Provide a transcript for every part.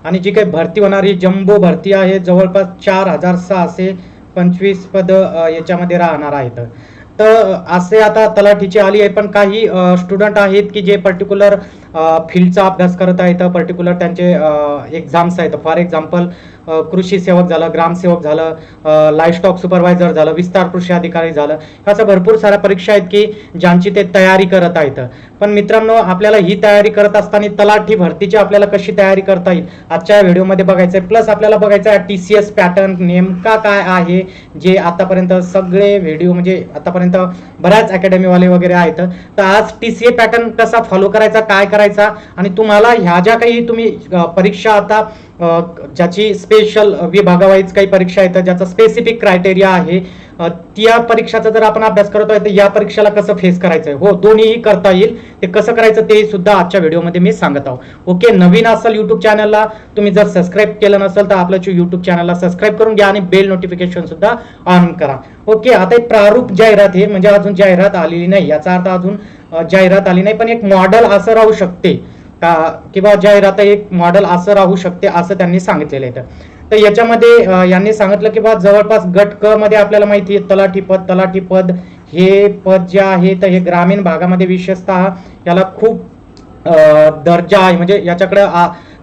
आणि जी काही भरती होणारी जम्बो भरती आहे जवळपास 4625 पद याच्यामध्ये राहणार आहेत. तर असे आता तलाठीची आली आहे, पण काही स्टुडंट आहेत की जे पर्टिक्युलर फील्डचा अभ्यास करत आहेत, पर्टिक्युलर त्यांचे एक्झाम्स आहेत. फॉर एक्झाम्पल कृषी सेवक झालं, ग्रामसेवक झालं, लाईव्हस्टॉक सुपरवायझर झालं, विस्तार कृषी अधिकारी झालं, अशा भरपूर साऱ्या परीक्षा आहेत की ज्यांची ते तयारी करत आहेत. पण मित्रांनो, आपल्याला ही तयारी करत असताना तलाठी भरतीची आपल्याला कशी तयारी करता येईल आजच्या व्हिडिओमध्ये बघायचं आहे. प्लस आपल्याला बघायचं आहे TCS पॅटर्न नेमका काय आहे, जे आतापर्यंत सगळे व्हिडिओ म्हणजे आतापर्यंत बऱ्याच अकॅडमीवाले वगैरे आहेत. तर आज TCS पॅटर्न कसा फॉलो करायचा, काय करायचा, आणि तुम्हाला ह्या ज्या काही तुम्ही परीक्षा आता ज्याची स्पेशल विभागावाईज काही परीक्षा आहेत, ज्याचा स्पेसिफिक क्रायटेरिया आहे, त्या परीक्षाचा जर आपण अभ्यास करतोय तर या परीक्षेला कसं फेस करायचंय, हो दोन्हीही करता येईल. ते कसं करायचं ते सुद्धा आजच्या व्हिडिओमध्ये मी सांगत आहोत. ओके, नवीन असाल युट्यूब चॅनलला, तुम्ही जर सबस्क्राईब केलं नसेल तर आपलं युट्यूब चॅनलला सबस्क्राईब करून घ्या आणि बेल नोटिफिकेशन सुद्धा ऑन करा. ओके, आता एक प्रारूप जाहिरात आहे, म्हणजे अजून जाहिरात आलेली नाही, याचा अर्थ अजून जाहिरात आली नाही, पण एक मॉडेल असं राहू शकते का किंवा जाहिरात एक मॉडेल असं राहू शकते असं त्यांनी सांगितलेलं आहे. तर याच्यामध्ये यांनी सांगितलं की बा जवळपास गट क मध्ये आपल्याला माहिती आहे तलाठी पद हे पद जे आहे तर हे ग्रामीण भागामध्ये विशेषतः याला खूप दर्जा आहे, म्हणजे याच्याकडे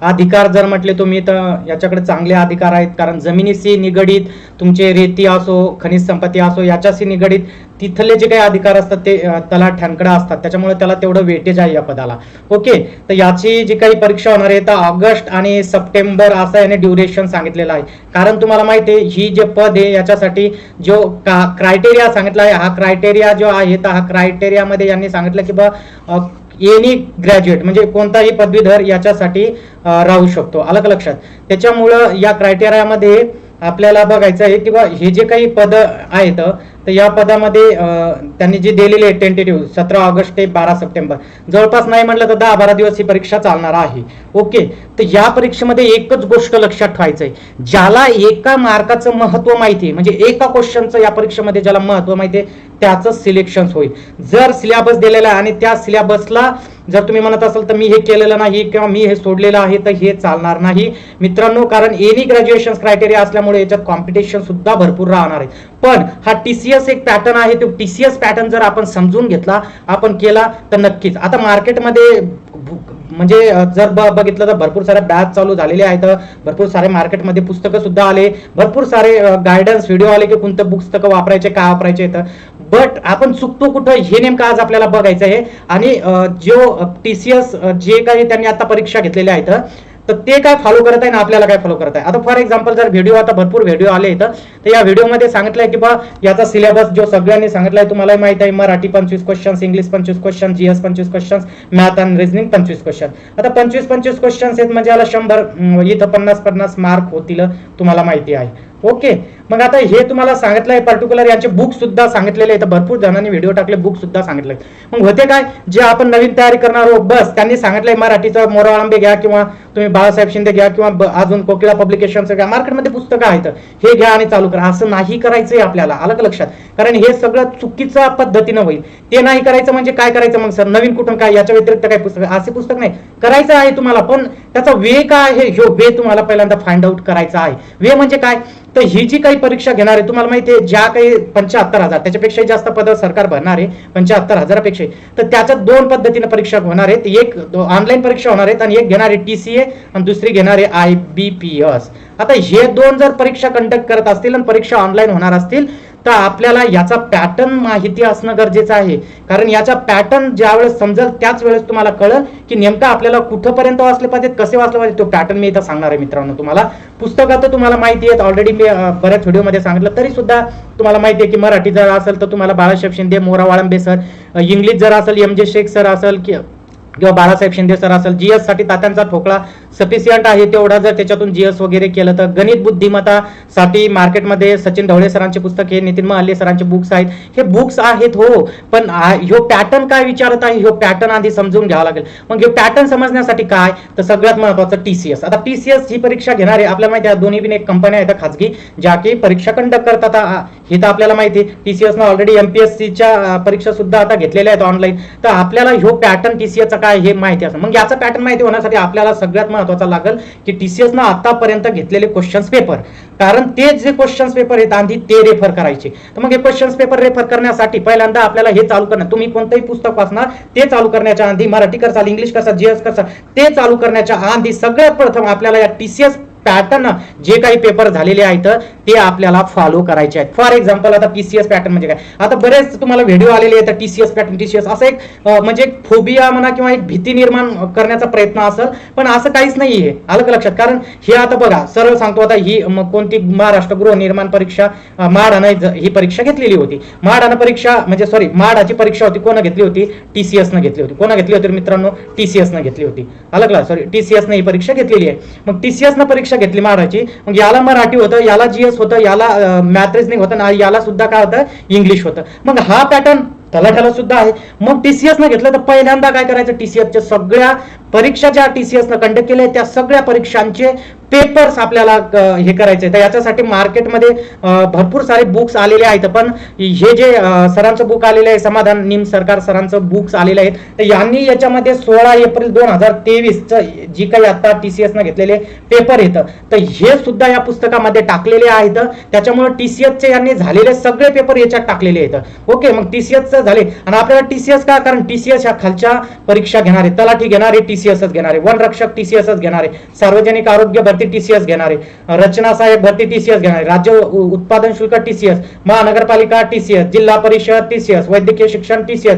अधिकार जर म्हटले तुम्ही तर याच्याकडे चांगले अधिकार आहेत. कारण जमिनीशी निगडीत तुमचे रेती असो, खनिज संपत्ती असो, याच्याशी निगडीत तिथले जे काही अधिकार असतात ते तलाठ्यांकडे असतात, त्याच्यामुळे त्याला तेवढं वेटेज आहे या पदाला. ओके, तर याची जी काही परीक्षा होणार आहे तर ऑगस्ट आणि सप्टेंबर असं याने ड्युरेशन सांगितलेलं आहे. कारण तुम्हाला माहिती आहे ही जे पद आहे याच्यासाठी जो क्रायटेरिया सांगितला आहे, हा क्रायटेरिया जो आहे तर हा क्रायटेरियामध्ये यांनी सांगितलं की बा एनी ग्रॅज्युएट म्हणजे कोणताही पदवीधर याच्यासाठी राहू शकतो. अलग लक्षात, त्याच्यामुळं या क्रायटेरियामध्ये आपल्याला बघायचं आहे की बा हे जे काही पद आहेत तर या पदामध्ये त्यांनी जे दिलेले आहे टेंटेटिव्ह 17 ऑगस्ट ते 12 सप्टेंबर, जवळपास नाही म्हटलं तर 10-12 दिवस ही परीक्षा चालणार आहे. ओके, तर या परीक्षेमध्ये एकच गोष्ट लक्षात ठेवायचं आहे, ज्याला एका मार्काचं महत्व माहिती आहे, म्हणजे एका क्वेश्चनचं या परीक्षेमध्ये ज्याला महत्व माहिती आहे त्याचं सिलेक्शन होईल. जर सिलेबस दिलेला आहे आणि त्या सिलेबसला जर तुम्ही म्हणत असाल तर मी हे केलेलं नाही किंवा मी हे सोडलेलं आहे तर हे चालणार नाही मित्रांनो, कारण एनी ग्रॅज्युएशन क्रायटेरिया असल्यामुळे याच्यात कॉम्पिटिशन सुद्धा भरपूर राहणार आहे. पण हा TCS एक पॅटर्न आहे, तो TCS पॅटर्न जर आपण समजून घेतला, आपण केला तर नक्कीच. आता मार्केटमध्ये म्हणजे जर बघितलं तर भरपूर साऱ्या बॅच चालू झालेल्या आहेत, भरपूर सारे मार्केटमध्ये पुस्तकं सुद्धा आले, भरपूर सारे गायडन्स व्हिडिओ आले की कोणतं पुस्तकं वापरायचे, काय वापरायचे. बट आपण चुकतो कुठं हे नेमकं आज आपल्याला बघायचं आहे. आणि जो TCS जे काही त्यांनी आता परीक्षा घेतलेल्या आहेत तर ते काय फॉलो करत आहे ना आपल्याला काय फॉलो करत आहे. आता फॉर एक्झाम्पल जर व्हिडिओ आता भरपूर व्हिडिओ आले तर या व्हिडिओमध्ये सांगितलंय की बा याचा सिलेबस जो सगळ्यांनी सांगितलाय तुम्हाला माहिती आहे, Marathi 25 questions, English 25 question, GS 25 questions, math and reasoning 25 question. आता 25 क्वेश्चन्स आहेत म्हणजे याला 100, इथं 50 मार्क होतील तुम्हाला माहिती आहे. ओके, मग आता हे तुम्हाला सांगितलंय पर्टिक्युलर यांचे बुक सुद्धा सांगितलेले आहेत, भरपूर जणांनी व्हिडिओ टाकले, बुक सुद्धा सांगितले. मग होते काय, जे आपण नवीन तयारी करणार आहोत बस त्यांनी सांगितलंय मराठीचं मोरावाळंबे घ्या किंवा तुम्ही बाळासाहेब शिंदे घ्या किंवा अजून कोकिळा पब्लिकेशनचं घ्या, मार्केटमध्ये पुस्तकं आहेत हे घ्या आणि चालू करा, असं नाही करायचंय आपल्याला. अलग लक्षात, कारण हे सगळं चुकीच्या पद्धतीनं होईल. ते नाही करायचं म्हणजे काय करायचं मग सर, नवीन कुठून काय, याच्या व्यतिरिक्त काय पुस्तक, असे पुस्तक नाही करायचं आहे तुम्हाला. पण त्याचा वे काय आहे, ह्यो वे तुम्हाला पहिल्यांदा फाइंड आउट करायचा आहे. वे म्हणजे काय, तर ही जी काही परीक्षा घेणार आहे तुम्हाला माहिती आहे, ज्या काही 75,000 त्याच्यापेक्षा जास्त पद सरकार भरणार आहे 75,000पेक्षा, तर त्याच्यात दोन पद्धतीने परीक्षा होणार आहेत. एक ऑनलाईन परीक्षा होणार आहेत आणि एक घेणार आहे TCA आणि दुसरी घेणार आहे IBPS. आता हे दोन जर परीक्षा कंडक्ट करत असतील आणि परीक्षा ऑनलाईन होणार असतील तर आपल्याला याचा पॅटर्न माहिती असणं गरजेचं आहे. कारण याचा पॅटर्न ज्यावेळेस समजेल त्याच वेळेस तुम्हाला कळेल की नेमका आपल्याला कुठपर्यंत वाचले पाहिजेत, कसे वाचले पाहिजे, तो पॅटर्न मी इथं सांगणार आहे मित्रांनो. तुम्हाला पुस्तकं तर तुम्हाला माहिती आहेत, ऑलरेडी मी बऱ्याच व्हिडिओमध्ये सांगितलं, तरी सुद्धा तुम्हाला माहिती आहे की मराठी जर असेल तर तुम्हाला बाळासाहेब शिंदे, मोरा वाळंबे सर, इंग्लिश जर असेल MJ शेख सर असेल किंवा बाळासाहेब शिंदे सर असेल, GS साठी तात्यांचा ठोकळा सफिशियंट आहे तेवढा जर त्याच्यातून GS वगैरे केलं तर. गणित बुद्धिमत्ता साठी मार्केटमध्ये सचिन ढवळे सरांचे पुस्तक हे, नितीन महाले सरांचे बुक्स आहेत, हे बुक्स आहेत हो. पण ह्यो पॅटर्न काय विचारत आहे, ह्यो पॅटर्न आधी समजून घ्यावा लागेल. मग ह्यो पॅटर्न समजण्यासाठी काय, तर सगळ्यात महत्वाचं TCS. आता TCS ही परीक्षा घेणार आहे आपल्याला माहिती आहे, दोन्ही पण एक कंपन्या आहेत खाजगी ज्या की परीक्षा कंडक्ट करतात. हे तर आपल्याला माहिती आहे. TCS ना ऑलरेडी MPSCच्या परीक्षा सुद्धा आता घेतलेल्या आहेत ऑनलाईन. तर आपल्याला ह्यो पॅटर्न TCSचा काय हे माहिती असं. मग याचा पॅटर्न माहिती होण्यासाठी आपल्याला सगळ्यात महत्वाचा लागेल की TCS न आतापर्यंत घेतलेले क्वेश्चन्स पेपर, कारण ते जे क्वेश्चन्स पेपर आहेत आधी ते रेफर करायचे. तर मग हे क्वेश्चन्स पेपर रेफर करण्यासाठी पहिल्यांदा आपल्याला हे चालू करणं, तुम्ही कोणतंही पुस्तक वाचणार ते चालू करण्याच्या आधी मराठी करसाल, इंग्लिश करसाल, GS करसाल, ते चालू करण्याच्या आधी सगळ्यात प्रथम आपल्याला या TCS पॅटर्न जे काही पेपर झालेले आहेत ते आपल्याला फॉलो करायचे आहेत. फॉर एक्झाम्पल आता TCS पॅटर्न म्हणजे काय, आता बरेच तुम्हाला व्हिडिओ आलेले आहेत TCS पॅटर्न, TCS असं एक म्हणजे एक फोबिया म्हणा किंवा एक भीती निर्माण करण्याचा प्रयत्न असेल, पण असं काहीच नाहीये. आलं का लक्षात? कारण हे आता बघा सरळ सांगतो, आता ही कोणती महाराष्ट्र गृहनिर्माण परीक्षा म्हाडानं ही परीक्षा घेतलेली होती. म्हाडानं परीक्षा म्हणजे सॉरी म्हाडाची परीक्षा होती, कोण घेतली होती? TCS न घेतली होती. कोण घेतली होती मित्रांनो? TCS न घेतली होती. आलं का? सॉरी TCS न ही परीक्षा घेतलेली आहे. मग TCS न परीक्षा घेतली म्हाडाची, मग याला मराठी होतं, याला GS होतं, याला मॅथ रिझनिंग होतं, आणि याला सुद्धा काय होतं? इंग्लिश होतं. मग हा पॅटर्न तलाठ्याला सुद्धा आहे. मग TCS न घेतलं तर पहिल्यांदा काय करायचं? TCSच्या सगळ्या परीक्षा ज्या TCS न कंडक्ट केल्या त्या सगळ्या परीक्षांचे पेपर्स आपल्याला हे करायचे. तर याच्यासाठी मार्केटमध्ये भरपूर सारे बुक्स आलेले आहेत, पण हे जे सरांचं बुक आलेलं आहे, समाधान निम सरकार सरांचं बुक्स आलेलं आहे, तर यांनी याच्यामध्ये 16 एप्रिल 2023 जी काही आता TCS न घेतलेले पेपर येतं तर हे सुद्धा या पुस्तकामध्ये टाकलेले आहेत. त्याच्यामुळे TCSचे यांनी झालेले सगळे पेपर याच्यात टाकलेले आहेत. ओके, मग TCSचे झाले. आणि आपल्याला TCS का? कारण TCS ह्या खालच्या परीक्षा घेणारे, तलाठी घेणारे TCSच घेणारे, वनरक्षक TCSच घेणारे, सार्वजनिक आरोग्य भरती TCS घेणारे, रचना सहाय्यक भरती TCS घेणारे, राज्य उत्पादन शुल्क TCS, महानगरपालिका TCS, जिल्हा परिषद TCS, वैद्यकीय शिक्षण TCS,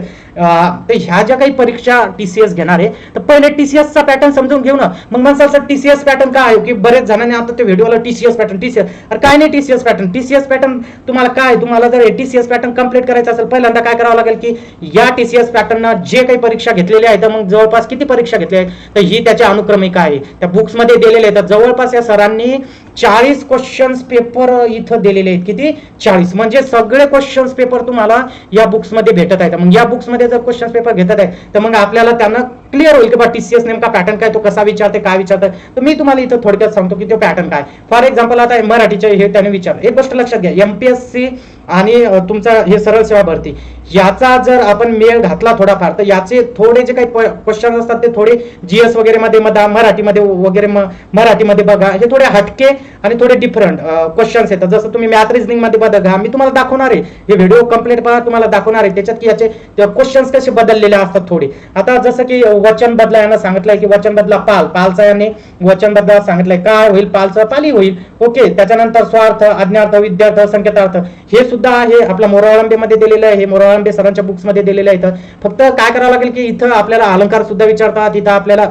तर ह्या ज्या काही परीक्षा TCS घेणार आहे तर पहिले TCSचा पॅटर्न समजून घेऊ ना. मग म्हणसाल सर TCS पॅटर्न काय आहे, की बरेच जणांनी आता ते व्हिडिओला TCS पॅटर्न अरे काय नाही TCS पॅटर्न. TCS पॅटर्न तुम्हाला काय, तुम्हाला जर TCS पॅटर्न कंप्लीट करायचं असेल पहिल्यांदा काय करावं लागेल की या TCS पॅटर्न जे काही परीक्षा घेतलेल्या आहेत, मग जवळपास किती परीक्षा घेतल्या आहेत तर ही त्याची अनुक्रमिका आहे, त्या बुक्स मध्ये दिलेले आहेत. जवळपास या सरांनी 40 क्वेश्चन्स पेपर इथं दिलेले आहेत. किती? 40. म्हणजे सगळे क्वेश्चन्स पेपर तुम्हाला या बुक्स मध्ये भेटत आहेत. मग या बुक्स मध्ये जर क्वेश्चन पेपर घेतात आहे तर मग आपल्याला त्यांना क्लिअर होईल की बा TCS नेमका पॅटर्न काय, तो कसा विचारते, काय विचारते. तर मी तुम्हाला इथं थोडक्यात सांगतो की तो पॅटर्न काय. फॉर एक्झाम्पल आता मराठीचे हे त्याने विचार, एक गोष्ट लक्षात घ्या, MPSC आणि तुमचा हे सरळ सेवा भरती याचा जर आपण मेळ घातला थोडाफार तर याचे थोडे जे काही क्वेश्चन असतात ते थोडे GS वगैरे मध्ये मराठीमध्ये वगैरे मराठीमध्ये बघा, हे थोडे हटके आणि थोडे डिफरंट क्वेश्चन्स येतात. जसं तुम्ही मॅथ रिझनिंग मध्ये बघा, मी तुम्हाला दाखवणार आहे, हे व्हिडिओ कंप्लीट पहा, तुम्हाला दाखवणार आहे त्याच्यात की याचे क्वेश्चन्स कसे बदललेले असतात थोडे. आता जसं की वचन बदला यांना सांगितलंय की वचन बदला पालचा याने वचन बदला सांगितलंय, काय होईल? पालचं पाली होईल. ओके, त्याच्यानंतर स्वार्थ, आज्ञार्थ, विद्यार्थ, संकेतार्थ हे सुद्धा आहे आपल्या मोराळंबे मध्ये दिलेलं आहे, हे मोराळंबे सरांच्या बुक्स मध्ये दिलेलं आहे. फक्त काय करावं लागेल की इथं आपल्याला अलंकार सुद्धा विचारतात, इथं आपल्याला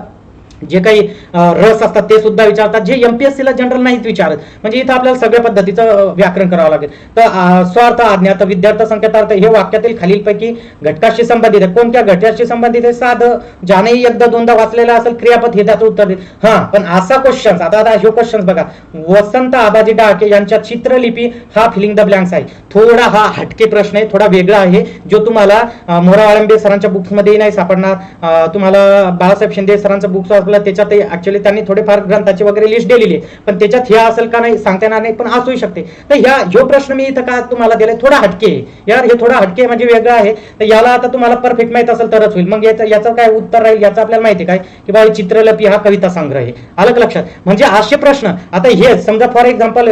जे काही रस असतात ते सुद्धा विचारतात, जे MPSC ला जनरल नाहीत विचारत. म्हणजे इथं आपल्याला सगळ्या पद्धतीचं व्याकरण करावं लागेल. तर स्वार्थ, आज्ञार्थ, विद्यार्थ, संकेतार्थ हे वाक्यातील खालीलपैकी घटकाशी संबंधित आहे. कोणत्या घटकाशी संबंधित आहे? साधं, ज्यानेही एकदा दोनदा वाचलेला असेल क्रियापद हे त्याचं उत्तर देईल. हा, पण असा क्वेश्चन आता हे क्वेश्चन बघा, वसंत आबाजी डाके यांच्या चित्रलिपी हा फिलिंग द ब्लँक्स आहे. थोडा हा हटके प्रश्न आहे, थोडा वेगळा आहे, जो तुम्हाला मोराळंबे सरांच्या बुक्स मध्ये नाही सापडणार. तुम्हाला बाळासाहेब शिंदे सरांचं बुक्स त्याच्यात ऍक्च्युअली त्यांनी थोडेफार ग्रंथाची वगैरे लिस्ट दिलेली आहे, पण त्याच्यात हे असेल का नाही सांगता येणार नाही, पण असू शकते. तर ह्यो प्रश्न मी इथं का तुम्हाला दिलाय थोडा हटके यार, हे थोडा हटके म्हणजे वेगळा आहे. तर याला आता तुम्हाला परफेक्ट माहित असेल तरच होईल. मग याचं काय उत्तर राहील याचं आपल्याला माहिती काय की बाबा चित्रलिपी हा कविता संग्रह आहे. आलं लक्षात? म्हणजे असे प्रश्न आता हे समजा फॉर एक्झाम्पल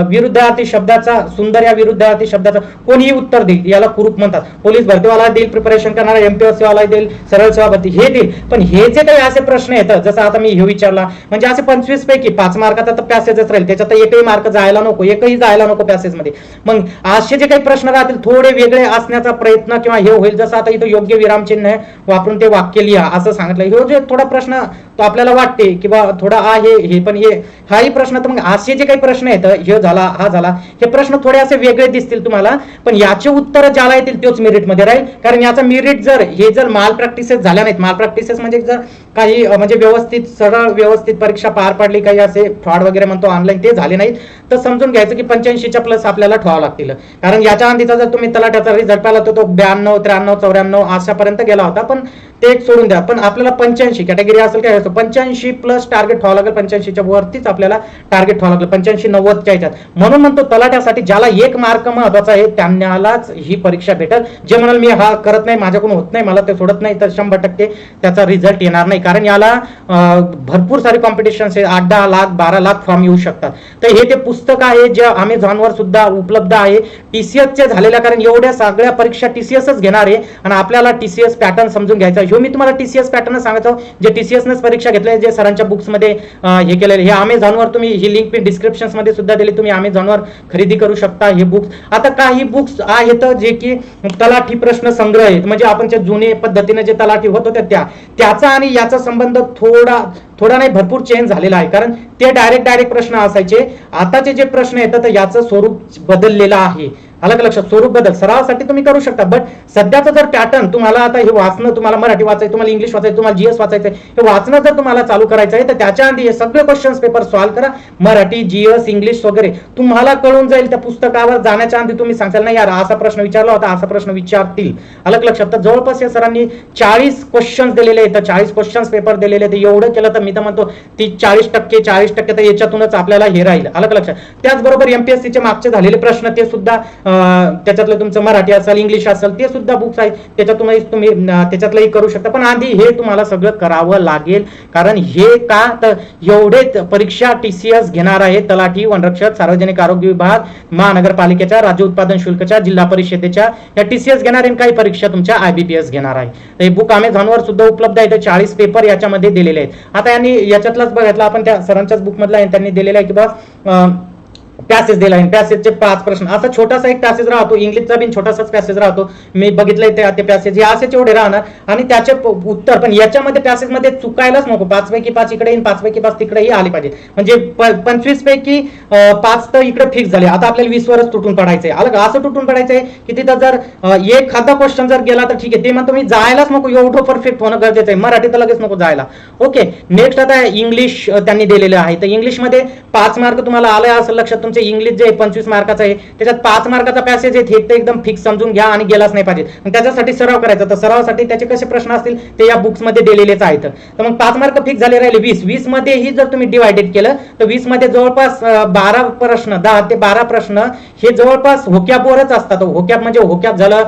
विरुद्धार्थी शब्दाचा, सुंदर या विरुद्धार्थी शब्दाचा कोणीही उत्तर देईल, याला कुरूप म्हणतात. पोलीस भरतीवाला देईल, प्रिपरेशन करणारा MPSC वाला देईल, सरळ सेवा भरती हे देईल. पण हे जे काही असे प्रश्न येतात, जसं आता मी हे विचारला, म्हणजे असे 25 पैकी 5 मार्काचा तर पॅसेजच राहील, त्याच्यात एकही मार्क जायला नको, एकही जायला नको पॅसेज मध्ये. मग असे जे काही प्रश्न राहतील थोडे वेगळे असण्याचा प्रयत्न किंवा हे होईल. जसं आता इथं योग्य विरामचिन्ह वापरून ते वाक्य लिहा असं सांगितलं. हे जे थोडा प्रश्न तो आपल्याला वाटते किंवा थोडा आहे हे, पण हे हाही प्रश्न. तर मग असे जे काही प्रश्न येतं, हे झाला हा झाला, हे प्रश्न थोडे असे वेगळे दिसतील तुम्हाला, पण याचे उत्तर ज्याला येतील तोच मेरिट मध्ये राहील. कारण याचा मेरिट जर माल प्रॅक्टिसेस झाल्या नाहीत, माल प्रॅक्टिसेस म्हणजे जर काही म्हणजे व्यवस्थित सरळ व्यवस्थित परीक्षा पार पाडली, काही असे फ्रॉड वगैरे म्हणतो ऑनलाईन ते झाले नाहीत, तर समजून घ्यायचं की 85च्या प्लस आपल्याला ठेवावं लागतील. कारण याच्या आधीचा जर तुम्ही तलाट्याचा रिझल्ट पाहिला तर तो 92, 93, 94 अशापर्यंत गेला होता, पण ते एक सोडून द्या. पण आपल्याला 85 कॅटेगरी असेल काय असतं 85 प्लस टार्गेट व्हावं लागेल, 85च्या वरतीच आपल्याला टार्गेट व्हावं लागेल, 85-90च्या ह्याच्यात. म्हणून म्हणतो तलाट्यासाठी ज्याला एक मार्क महत्वाचा आहे त्यांनालाच ही परीक्षा भेटेल. जे म्हणाल मी हा करत नाही, माझ्याकडून होत नाही, मला ते सोडत नाही, तर 100% त्याचा रिझल्ट येणार नाही. कारण याला भरपूर सारे कॉम्पिटिशन आहे, 8-10 लाख 12 लाख फॉर्म येऊ शकतात. तर हे ते पुस्तक आहे जे अमेझॉनवर सुद्धा उपलब्ध आहे टीसीएसचे झालेल्या. कारण एवढ्या सगळ्या परीक्षा टीसीएसच घेणार आहे आणि आपल्याला टीसीएस पॅटर्न समजून घ्यायचा. ह्यो मी तुम्हाला टीसीएस पॅटर्न सांगतो जे टीसीएसनेच परीक्षा घेतले, जे सरांच्या बुक्स मध्ये हे केलेले. हे अमेझॉनवर तुम्ही ही लिंक मी डिस्क्रिप्शन मध्ये सुद्धा दिली, तुम्ही अमेझॉनवर खरेदी करू शकता हे बुक्स. आता काही बुक्स आहेत जे की तलाठी प्रश्न संग्रह आहेत, म्हणजे आपण जे जुने पद्धतीने जे तलाठी होत होते त्याचा आणि याचा संबंध थोडा नाही भरपूर चेंज झालेला आहे. कारण ते डायरेक्ट प्रश्न असायचे, आताचे जे प्रश्न येतात तर याचं स्वरूप बदललेलं आहे. अलग लक्षात, स्वरूप बदल सरावासाठी तुम्ही करू शकता. बट सध्याचं जर पॅटर्न तुम्हाला आता हे वाचणं, तुम्हाला मराठी वाचायचं, तुम्हाला इंग्लिश वाचायचं, तुम्हाला जीएस वाचायचं, हे वाचणं जर तुम्हाला चालू करायचं आहे तर त्याच्या आधी हे सगळे क्वेश्चन्स पेपर सॉल्व्ह करा. मराठी, जीएस, इंग्लिश वगैरे तुम्हाला कळून जाईल. त्या पुस्तकावर जाण्याच्या आधी तुम्ही सांगाल नाही यार असा प्रश्न विचारला होता, असा प्रश्न विचारतील. अलग लक्षात, तर जवळपास या सरांनी 40 क्वेश्चन्स दिलेले आहेत, 40 क्वेश्चन्स पेपर दिलेले आहेत. एवढं केलं तर मी तर म्हणतो ती 40% तर याच्यातूनच आपल्याला हे राहील. अलग लक्षात. त्याचबरोबर एमपीएससीचे मागचे झालेले प्रश्न ते सुद्धा त्याच्यातलं तुमचं मराठी असेल, इंग्लिश असेल, ते सुद्धा बुक्स आहेत, त्याच्यातून तुम्ही त्याच्यातलंही करू शकता. पण आधी हे तुम्हाला सगळं करावं लागेल. कारण हे का तर एवढे परीक्षा टीसीएस घेणार आहे, तलाठी, वनरक्षक, सार्वजनिक आरोग्य विभाग, महानगरपालिकेच्या, राज्य उत्पादन शुल्कच्या, जिल्हा परिषदेच्या या टीसीएस घेणार आहे. काही परीक्षा तुमच्या आयबीपीएस घेणार आहे. हे बुक अमेझॉनवर सुद्धा उपलब्ध आहे. 40 पेपर याच्यामध्ये दिलेले आहेत. आता यांनी याच्यातलाच बघितलं आपण, त्या सरांच्याच बुक मधला त्यांनी दिलेला आहे की बा पॅसेज दिला आहे, पॅसेजचे 5 प्रश्न. असा छोटासा एक पॅसेज राहतो, इंग्लिशचा बिन छोटासाच पॅसेज राहतो, मी बघितलंय ते पॅसेज हे असेच एवढे राहणार आणि त्याचे उत्तर. पण याच्यामध्ये पॅसेज मध्ये चुकायलाच नको, 5 पैकी 5 इकडे येईल, 5 पैकी 5 तिकडेही आले पाहिजे. म्हणजे 25 पैकी 5 तर इकडे फिक्स झाले. आता आपल्याला 20 वरच तुटून पडायचंय. अलग असं तुटून पडायचंय की तिथं जर एखादा क्वेश्चन जर गेला तर ठीक आहे, ते म्हणतो मी जायलाच नको, एवढं परफेक्ट होणं गरजेचं आहे. मराठी तर लगेच नको जायला. ओके, नेक्स्ट आता इंग्लिश त्यांनी दिलेलं आहे. तर इंग्लिश मध्ये 5 मार्क तुम्हाला आले असेल लक्षात. तुमचे इंग्लिश जे 25 मार्काचा आहे त्याच्यात 5 मार्काचा पॅसेज आहे, हे एकदम फिक्स समजून घ्या आणि गेलाच नाही पाहिजे. त्याच्यासाठी सराव करायचा. तर सरावासाठी त्याचे कसे प्रश्न असतील ते या बुक्स मध्ये दिलेलेच आहेत. तर मग 5 मार्क फिक्स झाले, राहिले 20 मध्येही जर तुम्ही डिवायडेड केलं तर 20 मध्ये जवळपास 12 प्रश्न, 10 ते 12 प्रश्न हे जवळपास होकॅबवरच असतात. होकॅब म्हणजे होकॅब झालं,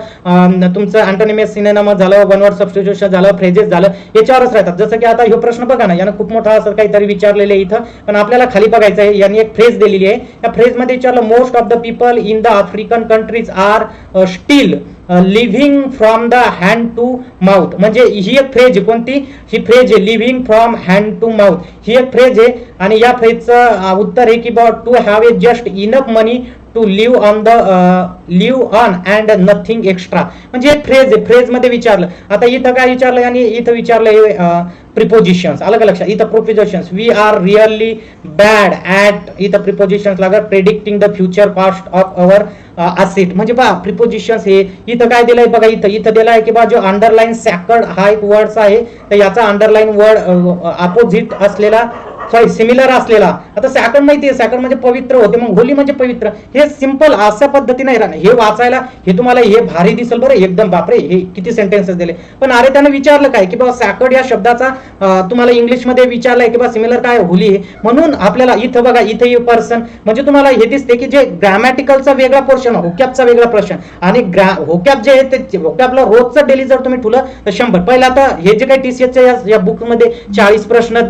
तुमचं अँटोनिमस, सिनोनिम झालं, वन वर्ड सबस्टिट्यूशन झालं, फ्रेजेस झालं, याच्यावरच राहतात. जसं की आता हे प्रश्न बघा ना, यानं खूप मोठा असं काहीतरी विचारलेलं आहे इथं, पण आपल्याला खाली बघायचं आहे. यांनी एक फ्रेज दिलेली आहे. या फ्रेज मध्ये विचारलं, most of the people in the African countries are still living from the hand to mouth. म्हणजे ही एक फ्रेज आहे. कोणती ही फ्रेज आहे? Living from hand to mouth ही एक फ्रेज आहे. आणि या फ्रेजचं उत्तर आहे की बा to have a just enough money to live on and nothing extra. म्हणजे एक फ्रेज आहे, फ्रेज मध्ये विचारलं. आता इथं काय विचारलं आणि इथं विचारलं प्रिपोजिशन्स. अलग लक्षात, इथं prepositions, we are really bad at, इथं प्रिपोजिशन्स लागत predicting the future cost of our asset. म्हणजे बा प्रिपोजिशन्स हे इथं काय दिलंय बघा, इथं दिलाय की बा जो अंडरलाईन सॅकर्ड हा एक वर्ड्स आहे, तर याचा अंडरलाईन वर्ड अपोजिट असलेला, सॉरी सिमिलर असलेला. आता सॅकर्ड माहिती आहे, सॅकर्ड म्हणजे पवित्र होते, मग होली म्हणजे पवित्र. हे सिंपल अशा पद्धतीने हे वाचायला हे तुम्हाला हे भारी दिसेल बरं एकदम, बापरे हे किती सेंटेन्सेस दिले. पण अरे त्याने विचारलं काय की बाबा सॅकर्ड या शब्दाचा तुम्हाला इंग्लिश मध्ये विचारलंय की बा सिमिलर काय, होली आहे. म्हणून आपल्याला इथं बघा, इथं पर्सन म्हणजे तुम्हाला हे दिसते की जे ग्रॅमॅटिकलचा वेगळा पोर्शन, होकॅबचा वेगळा पोर्शन आणि होकॅब जे आहे ते होकॅबला रोजचं डेली जर तुम्ही ठुलं तर 100. पहिला आता हे जे काही टीसीएसच्या या बुक मध्ये 40 प्रश्न,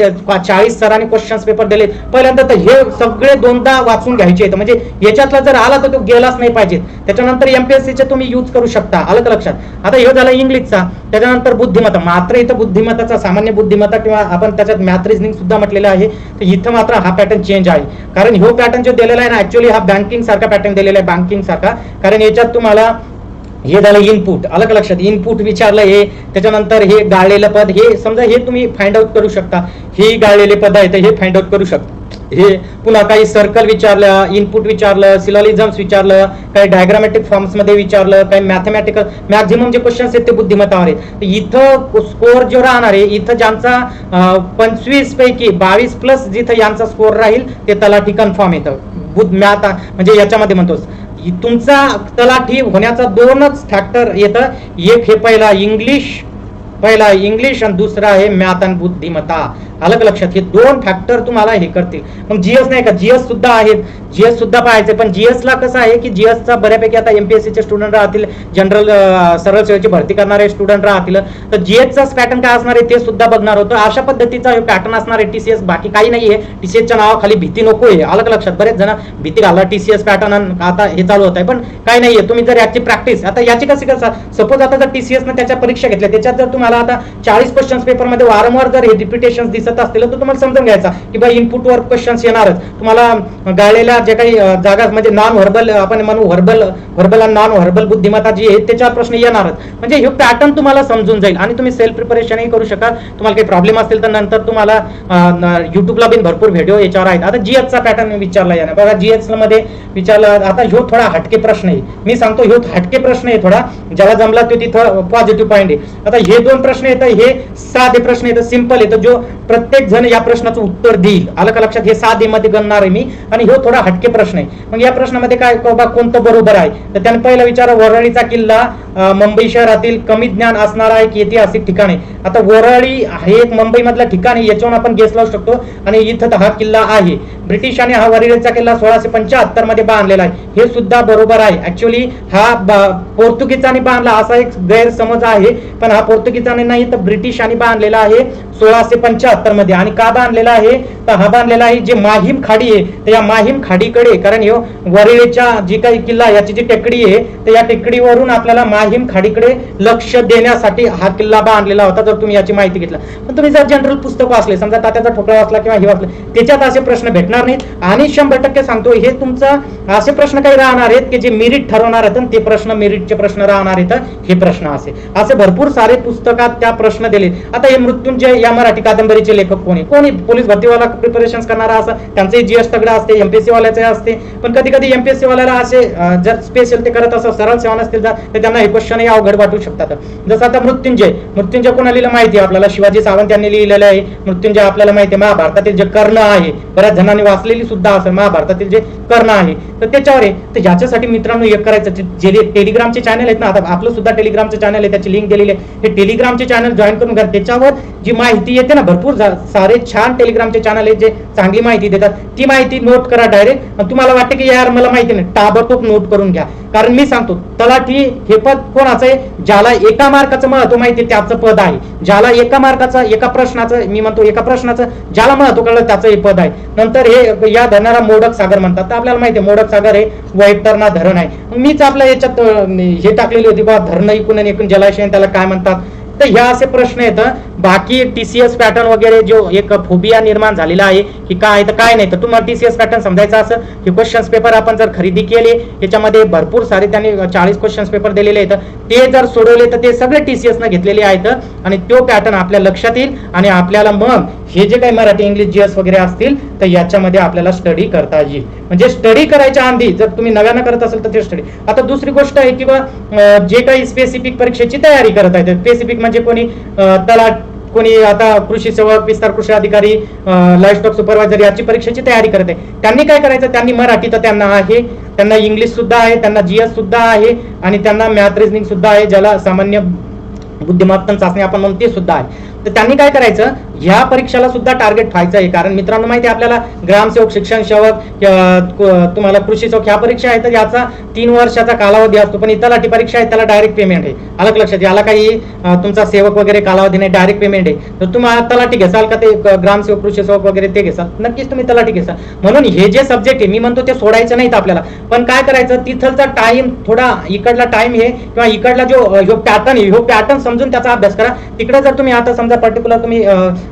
40 सरांनी क्वेश्चन्स पेपर दिले. पहिल्यांदा तर हे सगळे दोनदा वाचून घ्यायचे आहेत. म्हणजे याच्यातला जर आला तर तो गेलाच नाही पाहिजे. त्याच्यानंतर एमपीएससीचे तुम्ही यूज करू शकता. अलग लक्षात. आता हे झालं इंग्लिशचा. त्याच्यानंतर बुद्धिमत्ता. मात्र इथं बुद्धिमत्ताचा सामान्य बुद्धिमत्ता किंवा आपण त्याच्यात मॅथ रिझनिंग सुद्धा म्हटलेलं आहे. तर इथं मात्र हा पॅटर्न चेंज आहे. कारण ह्यो पॅटर्न जो दिलेला आहे ना, ऍक्च्युअली हा बँकिंग सारखा पॅटर्न दिलेला आहे, बँकिंग सारखा. कारण याच्यात तुम्हाला हे झालं इनपुट. अलग लक्षात, इनपुट विचारलं हे. त्याच्यानंतर हे गाळलेलं पद, हे समजा हे तुम्ही फाइंड आउट करू शकता. हे गाळलेले पद आहे तर हे फाइंड आउट करू शकता. हे पुन्हा काही सर्कल विचारलं, इनपुट विचारलं, सिलॉलिझम्स विचारलं, काही डायग्रामॅटिक फॉर्म्स मध्ये विचारलं, काही मॅथमॅटिकल, मॅक्झिमम जे क्वेश्चन्स आहेत ते बुद्धिमत्तावर आहेत. इथं स्कोर जो राहणार आहे, इथं ज्यांचा 25 पैकी 22 प्लस जिथं यांचा स्कोर राहील ते तलाठी कन्फर्म येतं. मॅथ म्हणजे याच्यामध्ये म्हणतोस तुमचा तलाठी होण्याचा 2च फॅक्टर येतं. एक हे पहिला इंग्लिश पहिला इंग्लिश आणि दुसरा आहे मॅथ आणि बुद्धिमत्ता. अलग लक्षात, हे दोन फॅक्टर तुम्हाला हे करतील. मग जीएस नाही का, जीएस सुद्धा आहेत, जीएस सुद्धा पाहायचे. पण जीएस ला कसं आहे की जीएसचा बऱ्यापैकी आता एमपीएससी चे स्टुडंट राहतील, जनरल सरळ सेवेची भरती करणारे स्टुडंट राहतील, तर जीएसचाच पॅटर्न काय असणार आहे ते सुद्धा बघणार होतं. अशा पद्धतीचा हे पॅटर्न असणार आहे टीसीएस, बाकी काही नाहीये. टीसीएसच्या नावाखाली भीती नको आहे. अलग लक्षात, बरेच जण भीती घाला टीसीएस पॅटर्न आता हे चालू होत आहे, पण काही नाहीये. तुम्ही जर याची प्रॅक्टिस आता याची कशी कसा, सपोज आता जर टीसीएस ने त्याच्या परीक्षा घेतल्या, त्याच्यात जर तुम्हाला आता 40 क्वेश्चन्स पेपर मध्ये वारंवार जर हे रिपिटेशन दिसत असतील तर तुम्हाला समजून घ्यायचा की बाई इनपुट वर क्वेश्चन्स येणारच. तुम्हाला गाळलेल्या जे काही जागा म्हणजे नॉन व्हर्बल आपण म्हणू, व्हर्बल आणि नॉन व्हर्बल बुद्धिमत्ता जी आहे त्याच्यावर प्रश्न येणारच. म्हणजे हे पॅटर्न तुम्हाला समजून जाईल आणि तुम्ही सेल्फ प्रिपरेशनही करू शकाल. तुम्हाला काही प्रॉब्लेम असतील तर नंतर तुम्हाला युट्यूबला बिन भरपूर व्हिडिओ याच्यावर आहेत. आता जीएसचा पॅटर्न विचारला याने बघा, जीएस मध्ये विचारला. आता ह्यो थोडा हटके प्रश्न आहे, मी सांगतो ह्यो हटके प्रश्न आहे थोडा, ज्याला जमला तो तिथं पॉझिटिव्ह पॉईंट आहे. आता हे दोन प्रश्न येतात, हे साधे प्रश्न येतात, सिंपल येतं, जो प्रत्येक जण या प्रश्नाचं उत्तर देईल. आलं का लक्षात, हे साधे मध्ये गणणार आहे मी, आणि हे थोडा हटके प्रश्न आहे. मग या प्रश्नामध्ये काय कोणतं बरोबर आहे, तर त्याने पहिला विचार वरळीचा किल्ला मुंबई शहरातील कमी ज्ञान असणारा एक ऐतिहासिक ठिकाण आहे. आता वरळी हे एक मुंबई मधलं ठिकाण आहे, याच्यावरून आपण गेस लावू शकतो, आणि इथं हा किल्ला आहे. ब्रिटिशांनी हा वरळीचा किल्ला 1675 मध्ये बांधलेला आहे, हे सुद्धा बरोबर आहे. ऍक्च्युअली हा पोर्तुगीजांनी बांधला असा एक गैरसमज आहे, पण हा पोर्तुगीजांनी नाही तर ब्रिटिशांनी बांधलेला आहे 1675 मध्ये. आणि का बांधलेला आहे, तर हा बांधलेला आहे जे माहीम खाडी आहे, तर या माहीम खाडीकडे, कारण ह्यो वरळीच्या जी काही किल्ला याची जी टेकडी आहे, तर या टेकडीवरून आपल्याला माहीम खाडीकडे लक्ष देण्यासाठी हा किल्ला बांधलेला होता, जर तुम्ही याची माहिती घेतला. पण तुम्ही जर जनरल पुस्तक वाचले, समजा तात्याचा ठोकळा वाचला किंवा हे वाचलं, त्याच्यात असे प्रश्न भेटणार नाहीत. आणि 100% सांगतो, हे तुमचं असे प्रश्न काही राहणार आहेत की जे मेरिट ठरवणार आहेत, ते प्रश्न मेरिटचे प्रश्न राहणार आहेत. हे प्रश्न असे भरपूर सारे पुस्तकात त्या प्रश्न दिले. आता हे मृत्युंजय या मराठी कादंबरीचे लेखक कोणी पोलीस भरतीवाला प्रिपरेशन करणारा असं, त्यांचे जीएस तगडा असते, एमपीएससी वाल्याचे असते. पण कधी कधी एमपीएससी वाल्याला असे जर स्पेशल ते करत असं सरळ सेवा नसतील तर त्यांना हे क्वेश्चन अवघड वाटू शकतात. जसं आता मृत्युंजय कोणाला लिहिलं माहिती आहे आपल्याला, शिवाजी सावंत यांनी लिहिलेलं आहे मृत्युंजय. आपल्याला माहिती आहे महाभारतातील जे कर्ण आहे, बऱ्याच जणांनी वाचलेली सुद्धा असेल, महाभारतातील जे कर्ण आहे, तर त्याच्यावर आहे. तर याच्यासाठी मित्रांनो एक करायचं, जे टेलिग्रामचे चॅनल आहेत ना, आता आपलं सुद्धा टेलिग्रामचे चॅनल आहे, त्याची लिंक दिलेली आहे. हे टेलिग्रामचे चॅनल जॉईन करून घ्या. त्याच्यावर जी माहिती येते ना, भरपूर सारे छान टेलिग्रामचे चॅनल आहेत जे चांगली माहिती देतात. ती माहिती नोट करा डायरेक्ट. तुम्हाला वाटते की यार मला माहिती नाही, ताबडतोब नोट करून घ्या. कारण मी सांगतो, तलाठी हे पद कोणाचं आहे, ज्याला एका मार्काचं महत्व माहिती त्याचं पद आहे. ज्याला एका मार्काचं, एका प्रश्नाचं, मी म्हणतो एका प्रश्नाचं ज्याला महत्व कळलं त्याचं हे पद आहे. नंतर हे या धरणारा मोडक सागर म्हणतात. तर आपल्याला माहिती आहे मोडक सागर हे वैतरणा धरण आहे. मीच आपल्या याच्यात हे टाकलेली होती बा, धरण एकूण जलाशय त्याला काय म्हणतात. तर ह्या असे प्रश्न येतात. बाकी टीसीएस पॅटर्न वगैरे जो एक फोबिया निर्माण झालेला आहे की काय, तर काय नाही. तर तुम्हाला टीसीएस पॅटर्न समजायचा असं, हे क्वेश्चन्स पेपर आपण जर खरेदी केले, याच्यामध्ये भरपूर सारे त्यांनी 40 क्वेश्चन्स पेपर दिलेले आहेत, ते जर सोडवले तर ते सगळे टीसीएस ने घेतलेले आहेत. आणि तो पॅटर्न आपल्या लक्षात येईल, आणि आपल्याला मग हे जे काही मराठी इंग्लिश जीएस वगैरे असतील तर याच्यामध्ये आपल्याला स्टडी करता येईल. म्हणजे स्टडी करायच्या आधी जर तुम्ही नव्यानं करत असेल तर ते स्टडी. आता दुसरी गोष्ट आहे किंवा जे काही स्पेसिफिक परीक्षेची तयारी करत आहेत, स्पेसिफिक म्हणजे कोणी तलाठ, कोणी आता कृषी सेवक, विस्तार कृषी अधिकारी, लाईव्हस्टॉक सुपरवायझर याची परीक्षेची तयारी करत आहे, त्यांनी काय करायचं, त्यांनी मराठी तर त्यांना आहे, त्यांना इंग्लिश सुद्धा आहे, त्यांना जीएस सुद्धा आहे, आणि त्यांना मॅथ रिझनिंग सुद्धा आहे, ज्याला सामान्य बुद्धिमत्ता चाचणी आपण म्हणतो ते सुद्धा आहे. तर त्यांनी काय करायचं, ह्या परीक्षेला सुद्धा टार्गेट व्हायचं आहे. कारण मित्रांनो माहिती आहे आपल्याला, ग्रामसेवक, शिक्षण सेवक, तुम्हाला कृषी सेवक ह्या परीक्षा आहेत, तर याचा 3 वर्षाचा कालावधी असतो. पण इतर तलाठी परीक्षा आहे त्याला डायरेक्ट पेमेंट आहे. अलग लक्षात, याला काही तुमचा सेवक वगैरे कालावधी नाही, डायरेक्ट पेमेंट आहे. तर तुम्हाला तलाठी घेसाल का, ते ग्रामसेवक, कृषी सेवक वगैरे ते घेसाल, नक्कीच तुम्ही तलाठी घेसाल. म्हणून हे जे सब्जेक्ट आहे मी म्हणतो ते सोडायचं नाहीत आपल्याला. पण काय करायचं, तिथलचा टाइम थोडा, इकडला टाइम हे किंवा इकडला जो पॅटर्न आहे, पॅटर्न समजून त्याचा अभ्यास करा. तिकडे जर तुम्ही आता समजा पर्टिक्युलर तुम्ही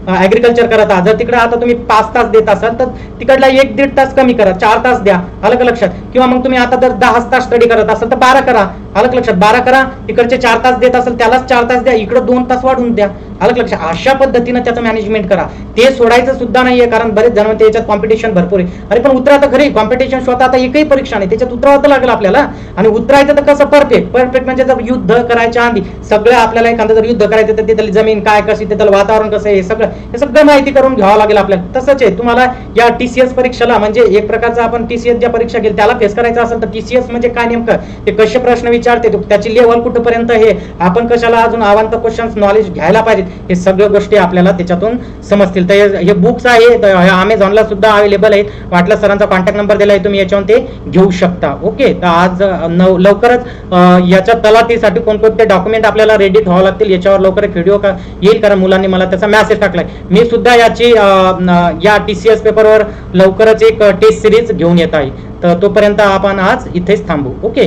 ऍग्रिकल्चर करत आहात, जर तिकडे आता तुम्ही 5 तास देत असाल तर तिकडला 1-1.5 तास कमी करा, 4 तास द्या. अलग लक्षात. किंवा मग तुम्ही आता जर 10 तास स्टडी करत असाल तर 12 करा. अलग लक्षात, 12 करा. तिकडचे 4 तास देत असेल त्यालाच 4 तास द्या, इकडे 2 तास वाढवून द्या. अलग लक्षात. अशा पद्धतीने त्याचं मॅनेजमेंट करा. ते सोडायचं सुद्धा नाहीये, कारण बरेच जण म्हणते याच्यात कॉम्पिटिशन भरपूर आहे. अरे पण उतरा तर खरी, कॉम्पिटिशन स्वतः आता एकही परीक्षा नाही, त्याच्यात उतरावं लागेल आपल्याला. आणि उतरायचं तर कसं, परफेक्ट म्हणजे जर युद्ध करायच्या आधी सगळं आपल्याला, एखादं जर युद्ध करायचं तर तिथली जमीन काय, कशी, तिथलं वातावरण कसं आहे, हे सगळं माहिती करून घ्यावं लागेल आपल्याला. तसंच आहे तुम्हाला या टीसीएस परीक्षेला, म्हणजे एक प्रकारचा आपण टीसीएस ज्या परीक्षा घेईल त्याला फेस करायचं असेल तर टीसीएस म्हणजे काय नेमकं, ते कसे प्रश्न विचार विचारते त्याची लेवल कुठपर्यंत हे आपण कशाला अजून अवांतर क्वेश्चन्स नॉलेज घ्यायला पाहिजेत, हे सगळ्या गोष्टी आपल्याला त्याच्यातून समजतील. तर हे बुक्स आहे अमेझॉनला सुद्धा अवेलेबल आहेत. वाटलं सरांचा कॉन्टॅक्ट नंबर दिला आहे, तुम्ही याच्यावर ते घेऊ शकता. ओके, तर आज लवकरच याच्या तलाठीसाठी कोणकोणते डॉक्युमेंट आपल्याला रेडी ठेवावं लागतील याच्यावर लवकर व्हिडिओ येईल, कारण मुलांनी मला त्याचा मेसेज टाकलाय. मी सुद्धा याची या TCS पेपरवर लवकरच एक टेस्ट सिरीज घेऊन येत आहे. तर तोपर्यंत आपण आज इथेच थांबू. ओके.